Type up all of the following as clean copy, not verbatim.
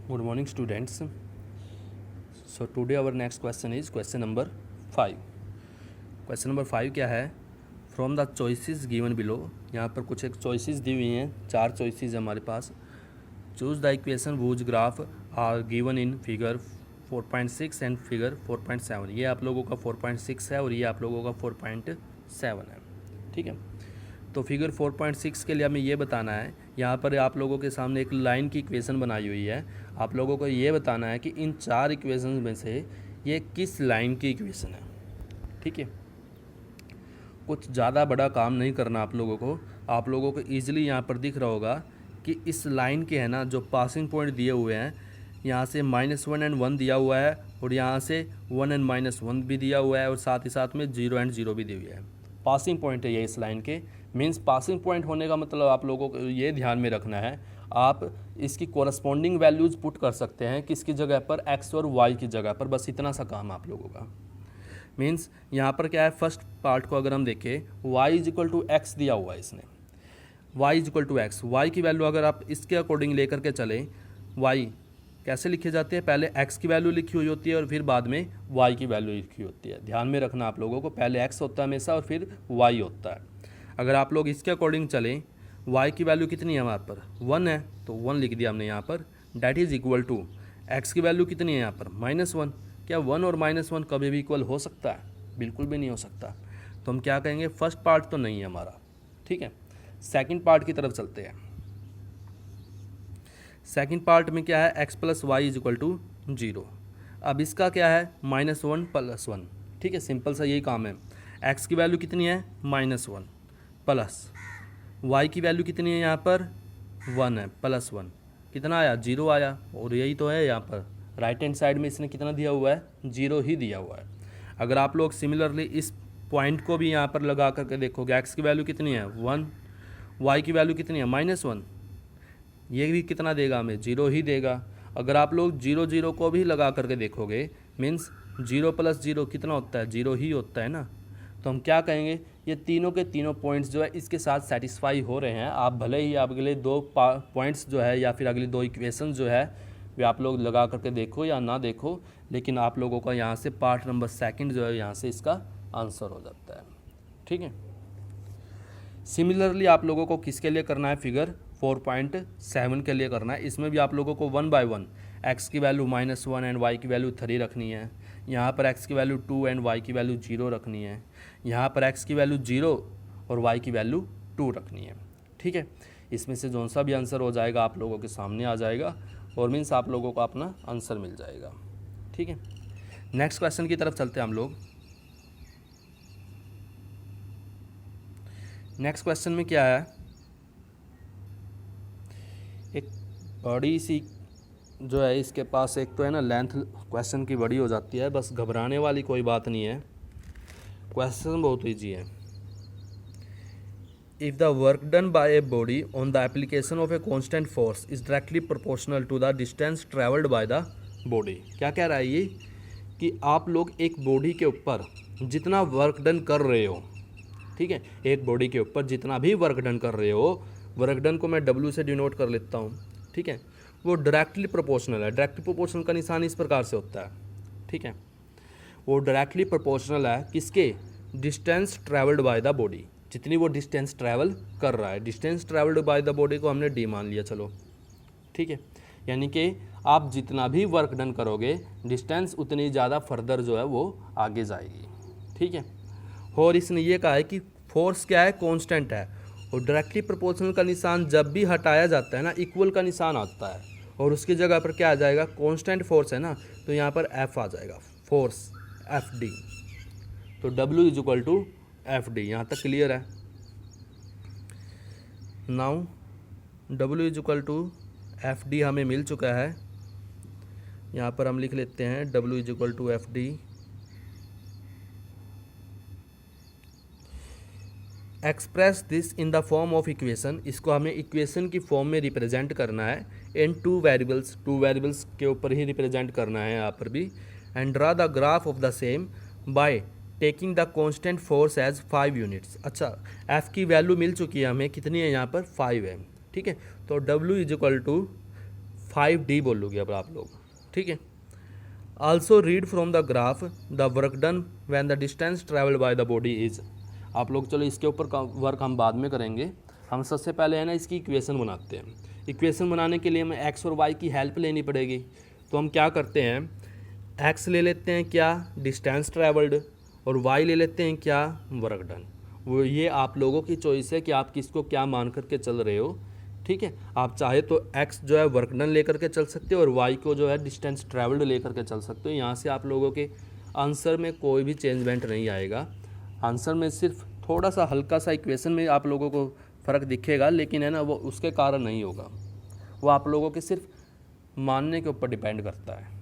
Good morning, students. So today our next question is question number 5. Question number 5 क्या है? From the choices given below, यहाँ पर कुछ एक choices दी हुई हैं, 4 choices है हमारे पास. Choose the equation whose graph are given in figure 4.6 and figure 4.7. ये आप लोगों का 4.6 है और ये आप लोगों का 4.7 है. ठीक है. तो फिगर 4.6 के लिए हमें ये बताना है, यहाँ पर आप लोगों के सामने एक लाइन की इक्वेशन बनाई हुई है. आप लोगों को ये बताना है कि इन 4 इक्वेशन में से ये किस लाइन की इक्वेशन है. ठीक है. कुछ ज़्यादा बड़ा काम नहीं करना आप लोगों को ईजिली यहाँ पर दिख रहा होगा कि इस लाइन के है ना जो पासिंग पॉइंट दिए हुए हैं, यहाँ से -1 एंड 1 दिया हुआ है और यहाँ से 1 एंड -1 भी दिया हुआ है और साथ ही साथ में 0 एंड 0 भी दी हुई है. पासिंग पॉइंट है ये इस लाइन के. मीन्स पासिंग पॉइंट होने का मतलब आप लोगों को ये ध्यान में रखना है, आप इसकी कोरस्पॉन्डिंग वैल्यूज़ पुट कर सकते हैं किसकी जगह पर, x और y की जगह पर. बस इतना सा काम आप लोगों का. मीन्स यहाँ पर क्या है, फर्स्ट पार्ट को अगर हम देखें, y = x दिया हुआ है इसने, y = x. y की वैल्यू अगर आप इसके अकॉर्डिंग लेकर के चलें, y कैसे लिखे जाते हैं, पहले x की वैल्यू लिखी हुई होती है और फिर बाद में y की वैल्यू लिखी होती है. ध्यान में रखना आप लोगों को, पहले x होता है हमेशा और फिर y होता है. अगर आप लोग इसके अकॉर्डिंग चलें, y की वैल्यू कितनी है वहाँ पर, 1 है तो 1 लिख दिया हमने यहाँ पर. That is equal to x की वैल्यू कितनी है यहाँ पर, -1. क्या 1 और -1 कभी भी इक्वल हो सकता है? बिल्कुल भी नहीं हो सकता. तो हम क्या कहेंगे, फर्स्ट पार्ट तो नहीं है हमारा. ठीक है. सेकंड पार्ट की तरफ चलते हैं. सेकंड पार्ट में क्या है, x + y = 0. अब इसका क्या है, -1 + 1. ठीक है, सिंपल सा यही काम है. x की वैल्यू कितनी है, -1 प्लस y की वैल्यू कितनी है यहाँ पर, 1 है, +1 कितना आया, 0 आया. और यही तो है यहाँ पर राइट हैंड साइड में इसने कितना दिया हुआ है, 0 ही दिया हुआ है. अगर आप लोग सिमिलरली इस पॉइंट को भी यहाँ पर लगा करके देखोगे, x की वैल्यू कितनी है, 1, y की वैल्यू कितनी है, -1, ये भी कितना देगा हमें, 0 ही देगा. अगर आप लोग 0 0 को भी लगा करके देखोगे, मीन्स 0 + 0 कितना होता है, 0 ही होता है ना. तो हम क्या कहेंगे, ये तीनों के तीनों पॉइंट्स जो है इसके साथ सेटिस्फाई हो रहे हैं. आप भले ही आप अगले 2 पॉइंट्स जो है या फिर अगली 2 इक्वेशन जो है वे आप लोग लगा करके देखो या ना देखो, लेकिन आप लोगों का यहाँ से पार्ट नंबर 2 जो है यहाँ से इसका आंसर हो जाता है. ठीक है. सिमिलरली आप लोगों को किसके लिए करना है, फिगर 4.7 के लिए करना है. इसमें भी आप लोगों को 1 बाय 1 x की वैल्यू -1 एंड y की वैल्यू 3 रखनी है. यहाँ पर x की वैल्यू 2 एंड y की वैल्यू 0 रखनी है. यहाँ पर x की वैल्यू 0 और y की वैल्यू 2 रखनी है. ठीक है. इसमें से जौन सा भी आंसर हो जाएगा आप लोगों के सामने आ जाएगा और मीन्स आप लोगों को अपना आंसर मिल जाएगा. ठीक है. नेक्स्ट क्वेश्चन की तरफ चलते हैं हम लोग. नेक्स्ट क्वेश्चन में क्या है, एक बड़ी सी जो है इसके पास, एक तो है ना लेंथ क्वेश्चन की बड़ी हो जाती है, बस घबराने वाली कोई बात नहीं है, क्वेश्चन बहुत ईजी है. If the work done by a body on the application of a constant force is directly proportional to the distance travelled by the body. क्या कह रहा है ये, कि आप लोग एक बॉडी के ऊपर जितना वर्क डन कर रहे हो, ठीक है, एक बॉडी के ऊपर जितना भी वर्क डन कर रहे हो, वर्क डन को मैं W से डिनोट कर लेता हूँ. ठीक है. वो डायरेक्टली प्रोपोर्शनल है. डायरेक्टली प्रोपोर्शनल का निशान इस प्रकार से होता है. ठीक है. वो डायरेक्टली प्रोपोर्शनल है किसके, distance travelled bye the body, जितनी वो डिस्टेंस ट्रैवल कर रहा है. Distance travelled bye the body को हमने D मान लिया. चलो ठीक है. यानी कि आप जितना भी वर्क डन करोगे, डिस्टेंस उतनी ज़्यादा फर्दर जो है वो आगे जाएगी. ठीक है. और इसने ये कहा है कि फोर्स क्या है, कांस्टेंट है, और डायरेक्टली प्रोपोर्शनल का निशान जब भी हटाया जाता है ना, इक्वल का निशान आता है और उसकी जगह पर क्या आ जाएगा, कांस्टेंट फोर्स है ना, तो यहाँ पर F आ जाएगा, फोर्स FD. तो W = FD. यहाँ तक क्लियर है. नाउ W = FD हमें मिल चुका है. यहाँ पर हम लिख लेते हैं W = FD. Express this in the form of equation. इसको हमें इक्वेशन की फॉर्म में रिप्रेजेंट करना है. इन 2 वेरिएबल्स के ऊपर ही रिप्रेजेंट करना है यहाँ पर भी. And draw the graph of the same by taking the constant force as 5 units. अच्छा, F की वैल्यू मिल चुकी है हमें, कितनी है यहाँ पर, 5 है. ठीक है. तो W = 5D बोलोगे अब आप लोग, ठीक है। Also read from the graph the work done when the distance travelled bye the body is. आप लोग चलो इसके ऊपर वर्क हम बाद में करेंगे, हम सबसे पहले है ना इसकी इक्वेशन बनाते हैं। इक्वेशन बनाने के लिए हमें एक्स और वाई की हेल्प लेनी पड़ेगी। तो हम क्या करते हैं, एक्स ले लेते हैं क्या, डिस्टेंस ट्रैवल्ड, और वाई ले लेते हैं क्या, वर्क डन। वो ये आप लोगों की चॉइस है कि आप किसको क्या मान करके चल रहे हो, ठीक है। आप चाहे तो एक्स जो है वर्क डन लेकर के चल सकते हो और वाई को जो है डिस्टेंस ट्रैवल्ड लेकर के चल सकते हो। यहाँ से आप लोगों के आंसर में कोई भी चेंजमेंट नहीं आएगा। आंसर में सिर्फ थोड़ा सा हल्का सा इक्वेशन में आप लोगों को फ़र्क दिखेगा, लेकिन है ना वो उसके कारण नहीं होगा, वो आप लोगों के सिर्फ मानने के ऊपर डिपेंड करता है।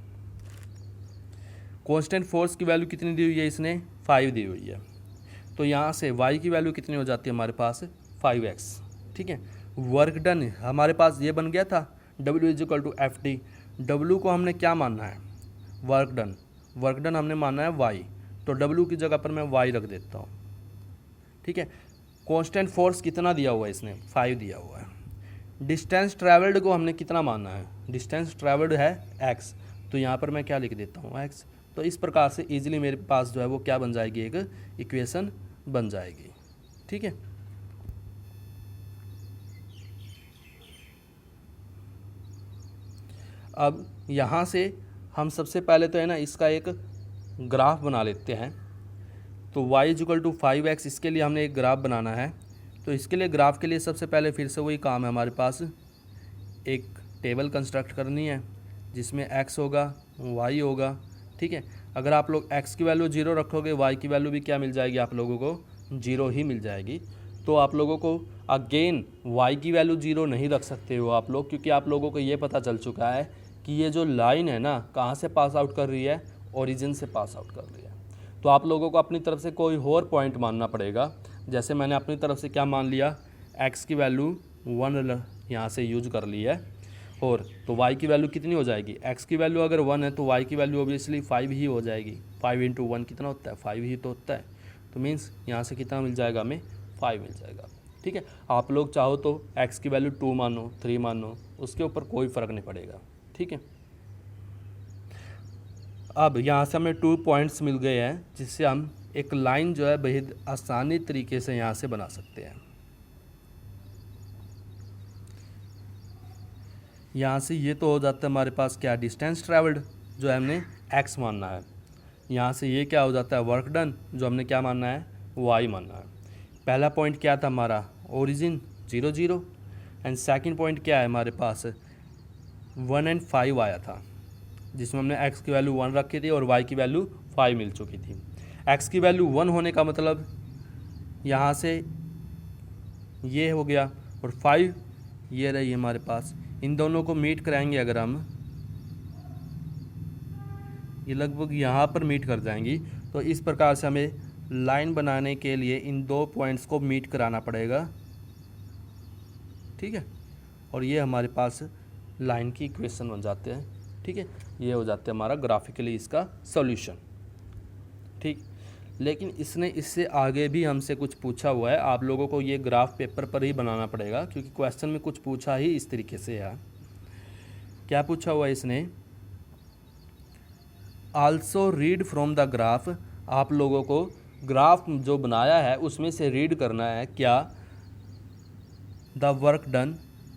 कांस्टेंट फोर्स की वैल्यू कितनी दी हुई है, इसने 5 दी हुई है। तो यहाँ से y की वैल्यू कितनी हो जाती है हमारे पास 5x, ठीक है। वर्क डन हमारे पास ये बन गया था W=FD। W को हमने क्या मानना है, वर्क डन। वर्क डन हमने मानना है y, तो W की जगह पर मैं y रख देता हूँ, ठीक है। कांस्टेंट फोर्स कितना दिया हुआ है, इसने 5 दिया हुआ है। डिस्टेंस ट्रैवल्ड को हमने कितना मानना है, डिस्टेंस ट्रैवल्ड है x, तो यहाँ पर मैं क्या लिख देता हूँ x। तो इस प्रकार से इजीली मेरे पास जो है वो क्या बन जाएगी, एक इक्वेशन बन जाएगी, ठीक है। अब यहाँ से हम सबसे पहले तो है ना इसका एक ग्राफ बना लेते हैं। तो y=5x, इसके लिए हमने एक ग्राफ बनाना है। तो इसके लिए ग्राफ के लिए सबसे पहले फिर से वही काम है हमारे पास, एक टेबल कंस्ट्रक्ट करनी है जिसमें x होगा, y होगा, ठीक है। अगर आप लोग x की वैल्यू 0 रखोगे, y की वैल्यू भी क्या मिल जाएगी आप लोगों को, 0 ही मिल जाएगी। तो आप लोगों को अगेन y की वैल्यू 0 नहीं रख सकते हो आप लोग, क्योंकि आप लोगों को ये पता चल चुका है कि ये जो लाइन है ना कहाँ से पास आउट कर रही है, ओरिजिन से पास आउट कर रही है। तो आप लोगों को अपनी तरफ से कोई और पॉइंट मानना पड़ेगा। जैसे मैंने अपनी तरफ से क्या मान लिया, x की वैल्यू 1 यहाँ से यूज कर ली है, और तो y की वैल्यू कितनी हो जाएगी, x की वैल्यू अगर 1 है तो y की वैल्यू ऑब्वियसली 5 ही हो जाएगी। 5 × 1 कितना होता है, 5 ही तो होता है। तो मीन्स यहाँ से कितना मिल जाएगा, हमें 5 मिल जाएगा, ठीक है। आप लोग चाहो तो x की वैल्यू 2 मानो, 3 मानो, उसके ऊपर कोई फ़र्क नहीं पड़ेगा, ठीक है। अब यहाँ से हमें 2 पॉइंट्स मिल गए हैं, जिससे हम एक लाइन जो है बेहद आसानी तरीके से यहाँ से बना सकते हैं। यहाँ से ये तो हो जाता है हमारे पास क्या, डिस्टेंस ट्रैवल्ड जो है हमने x मानना है। यहाँ से ये क्या हो जाता है, वर्क डन जो हमने क्या मानना है, y मानना है। पहला पॉइंट क्या था हमारा, ओरिजिन 0 0, एंड सेकंड पॉइंट क्या है हमारे पास 1 और 5 आया था, जिसमें हमने x की वैल्यू 1 रखी थी और y की वैल्यू 5 मिल चुकी थी। x की वैल्यू 1 होने का मतलब यहाँ से ये हो गया, और 5 ये रही हमारे पास। इन दोनों को मीट कराएंगे अगर हम, ये लगभग यहाँ पर मीट कर जाएंगी। तो इस प्रकार से हमें लाइन बनाने के लिए इन 2 पॉइंट्स को मीट कराना पड़ेगा, ठीक है। और ये हमारे पास लाइन की इक्वेशन बन जाते हैं, ठीक है। ये हो जाते हैं हमारा ग्राफिकली इसका सॉल्यूशन, ठीक। लेकिन इसने इससे आगे भी हमसे कुछ पूछा हुआ है, आप लोगों को ये ग्राफ पेपर पर ही बनाना पड़ेगा, क्योंकि क्वेश्चन में कुछ पूछा ही इस तरीके से है। क्या पूछा हुआ है इसने, also read from the graph. आप लोगों को ग्राफ जो बनाया है उसमें से रीड करना है क्या, द वर्क डन,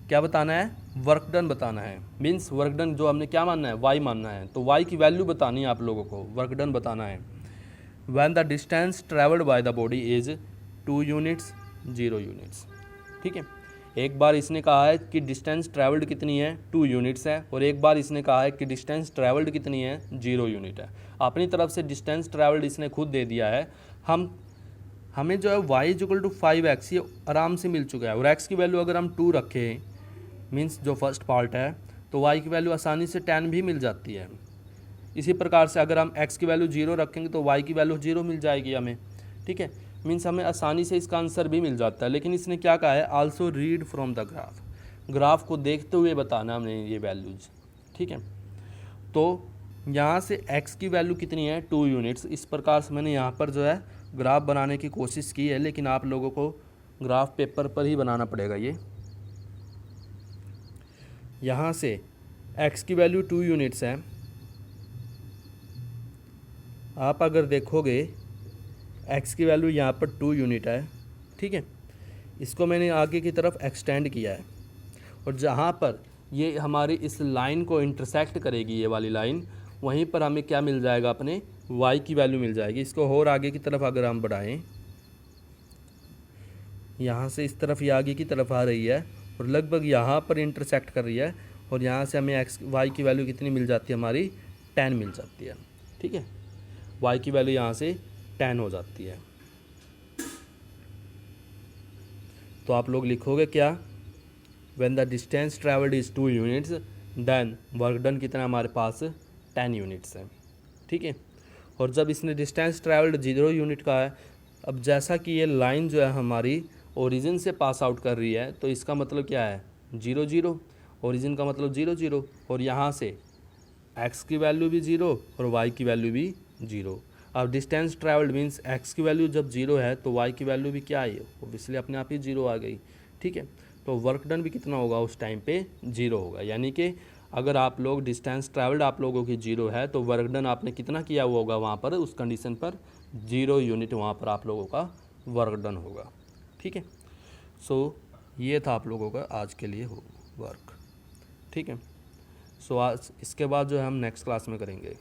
क्या बताना है, वर्क डन बताना है। मीन्स वर्क डन जो हमने क्या मानना है, y मानना है, तो y की वैल्यू बतानी है आप लोगों को, वर्क डन बताना है। When the distance traveled by the body is 2 units 0 units, ठीक है। एक बार इसने कहा है कि डिस्टेंस ट्रैवल्ड कितनी है, 2 यूनिट्स है, और एक बार इसने कहा है कि डिस्टेंस ट्रैवल्ड कितनी है, 0 यूनिट है। अपनी तरफ से डिस्टेंस ट्रैवल्ड इसने खुद दे दिया है। हमें जो है y=5x ये आराम से मिल चुका है, और x की वैल्यू अगर हम 2 रखें, मीन्स जो फर्स्ट पार्ट है, तो y की वैल्यू आसानी से 10 भी मिल जाती है। इसी प्रकार से अगर हम x की वैल्यू 0 रखेंगे तो y की वैल्यू 0 मिल जाएगी हमें, ठीक है। मीन्स हमें आसानी से इसका आंसर भी मिल जाता है। लेकिन इसने क्या कहा है, also read from the graph, graph को देखते हुए बताना हमने ये वैल्यूज, ठीक है। तो यहाँ से x की वैल्यू कितनी है, 2 यूनिट्स। इस प्रकार से मैंने यहाँ पर जो है ग्राफ बनाने की कोशिश की है, लेकिन आप लोगों को ग्राफ पेपर पर ही बनाना पड़ेगा। ये यहाँ से एक्स की वैल्यू 2 यूनिट्स है। आप अगर देखोगे एक्स की वैल्यू यहाँ पर 2 यूनिट है, ठीक है। इसको मैंने आगे की तरफ एक्सटेंड किया है, और जहाँ पर ये हमारी इस लाइन को इंटरसेक्ट करेगी, ये वाली लाइन, वहीं पर हमें क्या मिल जाएगा, अपने y की वैल्यू मिल जाएगी। इसको और आगे की तरफ अगर हम बढ़ाएं, यहाँ से इस तरफ ये आगे की तरफ आ रही है और लगभग यहाँ पर इंटरसेक्ट कर रही है, और यहाँ से हमें y की वैल्यू कितनी मिल जाती है, हमारी 10 मिल जाती है, ठीक है। y की वैल्यू यहाँ से 10 हो जाती है। तो आप लोग लिखोगे क्या, when the distance travelled is 2 units then work done कितना हमारे पास 10 यूनिट्स है, ठीक है। और जब इसने डिस्टेंस ट्रैवल्ड 0 यूनिट का है, अब जैसा कि ये लाइन जो है हमारी ओरिजिन से पास आउट कर रही है, तो इसका मतलब क्या है, 0 0, ओरिजिन का मतलब 0 0, और यहाँ से x की वैल्यू भी 0 और y की वैल्यू भी 0। अब डिस्टेंस ट्रैवल्ड मीन्स x की वैल्यू जब 0 है तो y की वैल्यू भी क्या आई है, ओब्वियसली अपने आप ही 0 आ गई, ठीक है। तो वर्क डन भी कितना होगा, उस टाइम पे 0 होगा। यानी कि अगर आप लोग डिस्टेंस ट्रैवल्ड आप लोगों की 0 है, तो वर्क डन आपने कितना किया हुआ होगा वहाँ पर, उस कंडीशन पर 0 यूनिट वहाँ पर आप लोगों का वर्क डन होगा, ठीक है। सो ये था आप लोगों का आज के लिए वर्क, ठीक है। सो आज इसके बाद जो है हम नेक्स्ट क्लास में करेंगे।